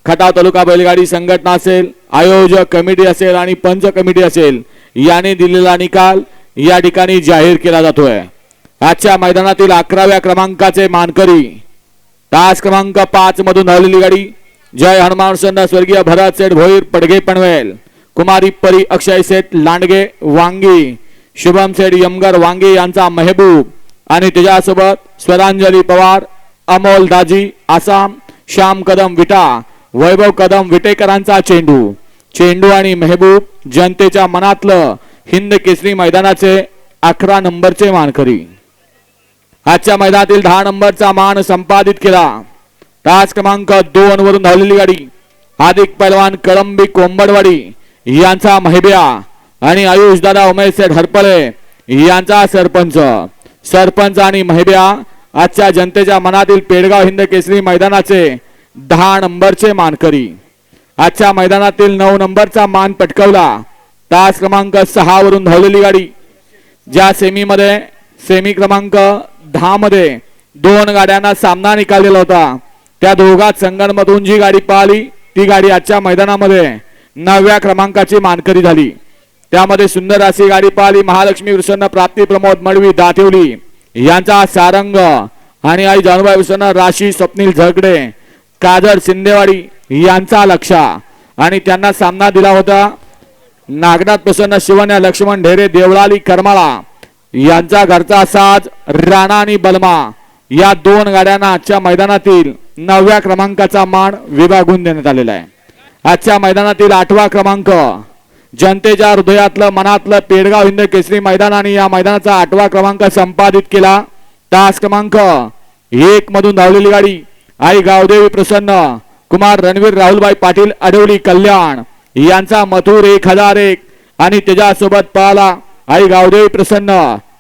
खटाव तालुका बैलगाडी संघटना असेल, आयोजक कमिटी असेल आणि पंच कमिटी असेल याने दिलेला निकाल या ठिकाणी जाहीर केला जातोय। आजच्या मैदानातील 11व्या क्रमांकाचे मानकरी तास क्रमांक 5 मधून धावलेली गाडी जय हनुमान प्रसन्न स्वर्गीय भरत सेठ भोईर पडगे पनवेल, कुमारी परी अक्षय सेठ लांडगे वांगी, शुभम सेठ यमगर वांगी यांचा महबूब आणि त्याच्यासोबत स्वरांजली पवार, अमोल दाजी आसाम, श्याम कदम विटा, वैभव कदम विटेकरांचा चेंडू आणि महबूब जनतेच्या मनातलं हिंद केसरी मैदानाचे 11 नंबरचे मानकरी। आजच्या मैदानातील 10 नंबरचा मान संपादित केला तास क्रमांक 2 वरून धावलेली गाडी आदिक पैलवान कळंबी कोंबडवाडी यांचा महिब्या आणि आयुष दादा उमेश सेठ हरपळे यांचा सरपंच आणि महिब्या आजच्या जनतेच्या मनातील पेडगाव हिंद केसरी मैदानाचे 10 नंबरचे मानकरी। आजच्या मैदानातील 9 नंबरचा मान पटकावला तास क्रमांक 6 वरून धावलेली गाडी ज्या सेमी क्रमांक 10 मध्ये 2 गाड्यांना सामना निकाललेला होता, त्या दोघात संघांमधून जी गाडी पाहिली ती गाडी आजच्या मैदानामध्ये 9व्या क्रमांकाची मानकरी झाली। त्यामध्ये सुंदर अशी गाडी पाहिली महालक्ष्मी प्रसन्न प्राप्ती प्रमोद मडवी दातेवली यांचा सारंग आणि आई जानुबाई प्रसन्न राशी स्वप्नील झगडे काजर शिंदेवाडी यांचा लक्षा आणि त्यांना सामना दिला होता नागनाथ प्रसन्न शिवण्या लक्ष्मण ढेरे देवळाली करमाळा यांचा घरचा साज राणा आणि बलमा या 2 गाड्यांना आजच्या मैदानातील 9व्या क्रमांकाचा मान विभागून देण्यात आलेला आहे। आजच्या मैदानातील 8वा क्रमांक जनतेच्या हृदयातलं मनातलं पेडगाव हिंद केसरी मैदान आणि या मैदानाचा 8वा क्रमांक संपादित केला तास क्रमांक 1 मधून धावलेली गाडी आई गावदेवी प्रसन्न कुमार रणवीर राहुलबाई पाटील अडवली कल्याण यांचा मथुर 1001 आणि त्याच्यासोबत पाहला आई गावदेवी प्रसन्न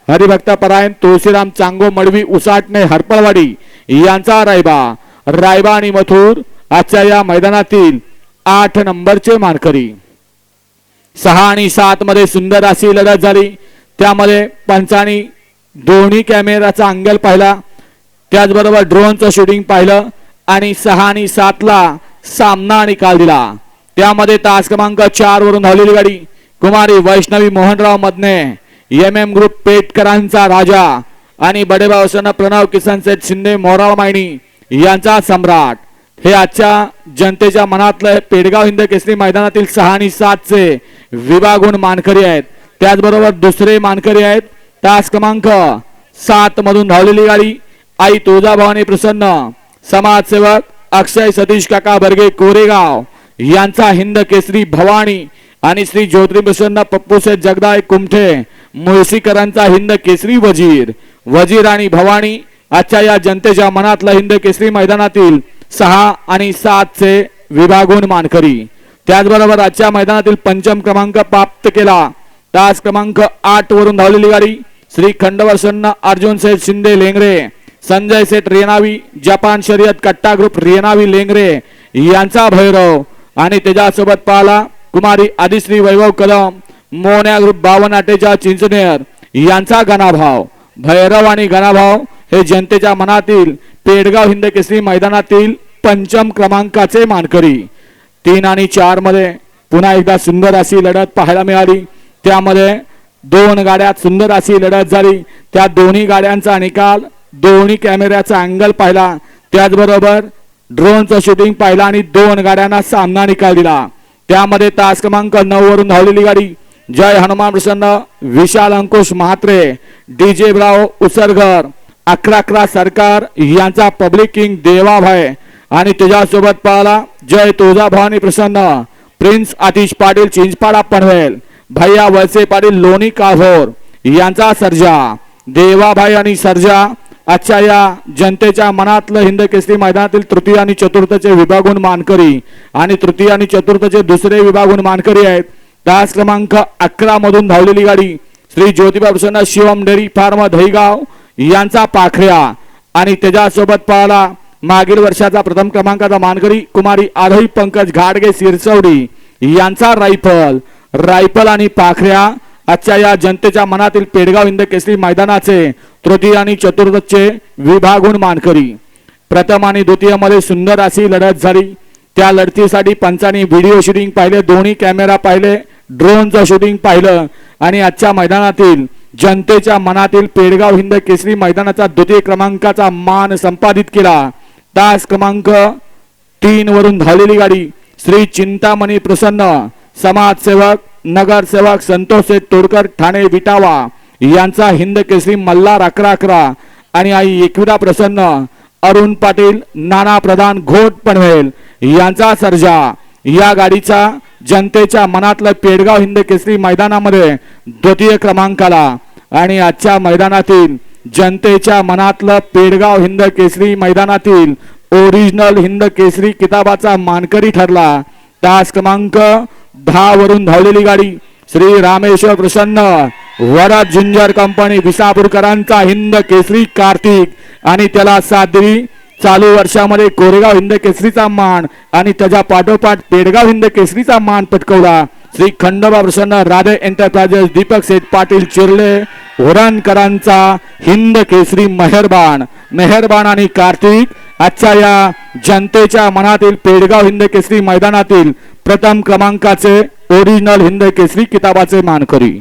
हरिभक्त परायण तुळशीराम चांगो मडवी उसाटणे हरपळवाडी यांचा रायबा आणि मथुर आजच्या या मैदानातील 8 नंबरचे मानकरी। 6 आणि 7 मध्ये सुंदर अशी लढत झाली, त्यामध्ये पंचांनी दोन्ही कॅमेराचा अँगल पाहिला, त्याचबरोबर ड्रोनचं शूटिंग पाहिलं आणि 6 आणि 7 ला सामना निकाल दिला। त्यामध्ये तास क्रमांक 4 वरून धावलेली गाडी कुमारी वैष्णवी मोहनराव मदने MM ग्रुप पेटकरांचा राजा आणि बडेबावसन प्रणव किसन सेठ शिंदे मोराळ मायणी यांचा सम्राट हे आजच्या जनतेच्या मनातलं पेडगाव हिंद केसरी मैदानातील 6 आणि 7 चे विभागून मानकरी आहेत। त्याचबरोबर दुसरे मानकरी आहेत तास क्रमांक 7 मधून धावलेली गाडी आई तुळजाभवानी प्रसन्न समाजसेवक अक्षय सतीश काका बर्गे कोरेगाव यांचा हिंद केसरी भवानी आणि श्री ज्योतिरी प्रसन्न पप्पूसेठ जगदाय कुमठे मुळशीकरांचा हिंद केसरी वजीर आणि भवानी आजच्या या जनतेच्या मनातला हिंद केसरी मैदानातील 6 आणि 7 चे विभागून मानकरी। त्याचबरोबर आजच्या मैदानातील 5म क्रमांक प्राप्त केला तास क्रमांक 8 वरून धावलेली गाडी श्री खंडवर्षन्न अर्जुन सेठ शिंदे लेंगरे संजय सेठ रेनावी जपान शर्यत कट्टा ग्रुप रेनावी लेंगरे यांचा भैरव आणि त्याच्यासोबत पाहला कुमारी आदिश्री वैभव कदम मोन्या ग्रुप 52 अटेचा चिंचनेर यांचा गणाभाव। भैरव आणि गणाभाव हे जनतेच्या मनातील पेडगाव हिंद केसरी मैदानातील 5म क्रमांकाचे मानकरी। 3 आणि 4 मध्ये पुन्हा एकदा सुंदर अशी लढत पाहायला मिळाली, त्यामध्ये 2 गाड्यात सुंदर अशी लढत झाली, त्या दोन्ही गाड्यांचा निकाल दोन्ही कॅमेऱ्याचा अँगल पाहिला, त्याचबरोबर ड्रोनचं शूटिंग पाहिला आणि 2 गाड्यांना सामना निकाल दिला। त्यामध्ये तास क्रमांक 9 वरून धावलेली गाडी जय हनुमान प्रसन्न विशाल अंकुश म्हात्रे डीजे ब्राव उसरघर 11 सरकार यांचा पब्लिक किंग देवाभाई आणि त्याच्यासोबत पाहला जय तुळजाभवानी प्रसन्न प्रिन्स आतिश पाटील चिंचपाडा पनवेल भैया वळसे पाटील लोणी काभोर यांचा सर्जा। देवाभाई आणि सर्जा आजच्या या जनतेच्या मनातलं हिंद केसरी मैदानातील तृतीय आणि चतुर्थचे विभागून मानकरी आणि तृतीय आणि चतुर्थचे दुसरे विभागून मानकरी आहेत। तास क्रमांक 11 मधून धावलेली गाडी श्री ज्योतिबा प्रसन्न शिवम डेरी फार्म दहीगाव यांचा पाखऱ्या आणि त्याच्यासोबत पाहला मागील वर्षाचा प्रथम क्रमांकाचा मानकरी कुमारी आधई पंकज घाडगे सिरसवडी यांचा रायफल आणि पाखऱ्या आजच्या या जनतेच्या मनातील पेडगाव हिंद केसरी मैदानाचे तृतीय आणि चतुर्थचे विभागून मानकरी। प्रथम आणि द्वितीय मध्ये सुंदर अशी लढत झाली, त्या लढतीसाठी पंचांनी व्हिडिओ शूटिंग पाहिले, दोन्ही कॅमेरा पाहिले, ड्रोनचं शूटिंग पाहिलं आणि आजच्या मैदानातील जनतेच्या मनातील पेडगाव हिंद केसरी मैदानाचा द्वितीय क्रमांकाचा मान संपादित केला. तास क्रमांक 3 वरून धावलेली गाडी श्री चिंतामणी प्रसन्न समाजसेवक नगरसेवक संतोष तोडकर ठाणे विटावा यांचा हिंद केसरी मल्हार 11-11 आणि आई एकविरा प्रसन्न अरुण पाटील नाना प्रधान घोट पनवेल यांचा सर्जा या गाडीचा जनतेच्या मनातलं पेडगाव हिंद केसरी मैदानामध्ये द्वितीय क्रमांकाला आणि आजच्या मैदानातील जनतेच्या मनातलं पेडगाव हिंद केसरी मैदानातील ओरिजिनल हिंद केसरी किताबाचा मानकरी ठरला. तास क्रमांक 10 वरून धावलेली गाडी श्री रामेश्वर प्रसन्न वरद झुंजर कंपनी विसापूरकरांचा हिंद केसरी कार्तिक आणि त्याला साथ दिली. चालू वर्षामध्ये कोरेगाव हिंद केसरीचा मान आणि त्याच्या पाठोपाठ पेडगाव हिंद केसरीचा मान पटकवला श्री खंडोबा प्रसन्न राधे एंटरप्राइजेस दीपक सेठ पाटील चिरले ओराणकरांचा हिंद केसरी मेहरबान आणि कार्तिक आजच्या या जनतेच्या मनातील पेडगाव हिंद केसरी मैदानातील प्रथम क्रमांकाचे ओरिजिनल हिंद केसरी किताबाचे मानकरी.